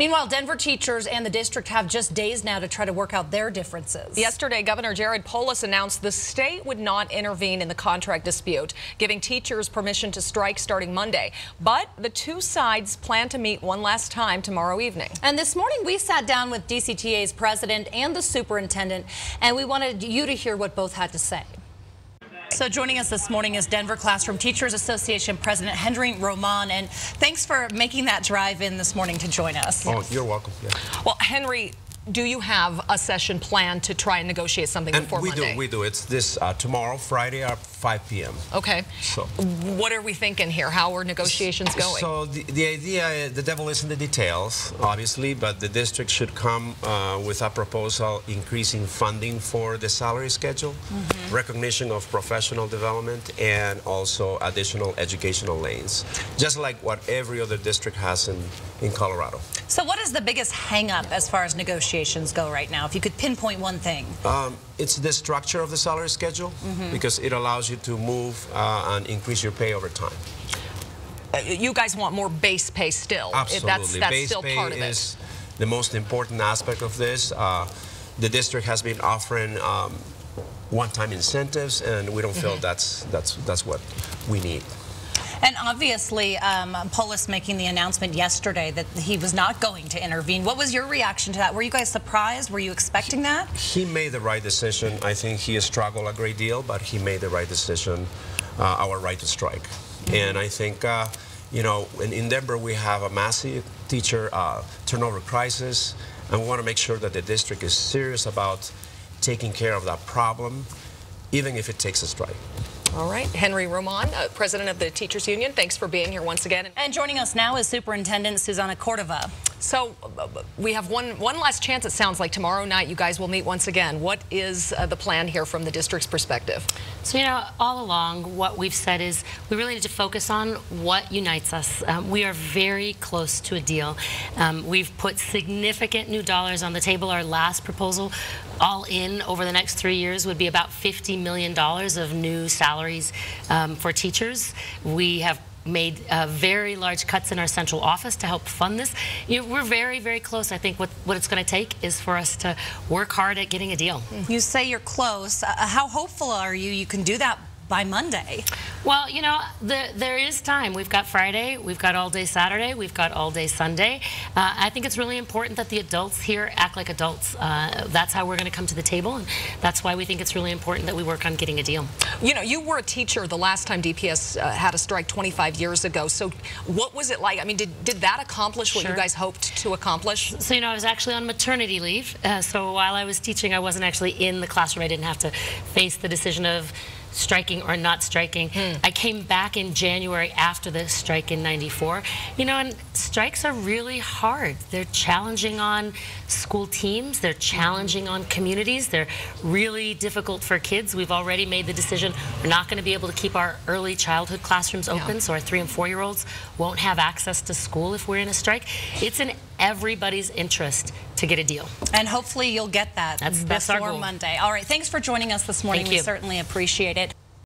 Meanwhile, Denver teachers and the district have just days now to try to work out their differences. Yesterday, Governor Polis announced the state would not intervene in the contract dispute, giving teachers permission to strike starting Monday. But the two sides plan to meet one last time tomorrow evening. And this morning, we sat down with DCTA's president and the superintendent, and we wanted you to hear what both had to say. So joining us this morning is Denver Classroom Teachers Association President Henry Roman, and thanks for making that drive in this morning to join us. Oh, you're welcome. Yeah. Well, Henry, do you have a session planned to try and negotiate something before Monday? We do. It's this tomorrow, Friday at 5 p.m. Okay. So what are we thinking here? How are negotiations going? So the idea, the devil is in the details, obviously, but the district should come with a proposal increasing funding for the salary schedule, recognition of professional development, and also additional educational lanes, just like what every other district has in Colorado. So what is the biggest hang-up as far as negotiations go right now, if you could pinpoint one thing? It's the structure of the salary schedule, because it allows you to move and increase your pay over time. You guys want more base pay still. Absolutely. That's base still pay part of is the most important aspect of this. The district has been offering one-time incentives, and we don't feel that's what we need. And obviously, Polis making the announcement yesterday that he was not going to intervene. What was your reaction to that? Were you guys surprised? Were you expecting that? He made the right decision. I think he has struggled a great deal, but he made the right decision, our right to strike. And I think, you know, in Denver, we have a massive teacher turnover crisis, and we want to make sure that the district is serious about taking care of that problem, even if it takes a strike. All right. Henry Roman, president of the Teachers Union, thanks for being here once again. And joining us now is Superintendent Susana Cordova. So we have one last chance, it sounds like. Tomorrow night you guys will meet once again. What is the plan here from the district's perspective? So, you know, all along what we've said is we really need to focus on what unites us. We are very close to a deal. We've put significant new dollars on the table. Our last proposal, all in over the next 3 years, would be about $50 million of new salaries for teachers. We have made very large cuts in our central office to help fund this. You know, we're very, very close. I think what it's going to take is for us to work hard at getting a deal. You say you're close. How hopeful are you can do that by Monday? Well, you know, there is time. We've got Friday, we've got all day Saturday, we've got all day Sunday. I think it's really important that the adults here act like adults. That's how we're going to come to the table, and that's why we think it's really important that we work on getting a deal. You know, you were a teacher the last time DPS had a strike 25 years ago. So what was it like? I mean, did that accomplish what you guys hoped to accomplish? So, you know, I was actually on maternity leave. So while I was teaching, I wasn't actually in the classroom. I didn't have to face the decision of striking or not striking. I came back in January after the strike in '94. You know, and strikes are really hard. They're challenging on school teams. They're challenging on communities. They're really difficult for kids. We've already made the decision we're not going to be able to keep our early childhood classrooms open, so our 3- and 4-year-olds won't have access to school if we're in a strike. It's in everybody's interest to get a deal. And hopefully you'll get that that's our before goal. Monday. All right, thanks for joining us this morning. Thank you. We certainly appreciate it.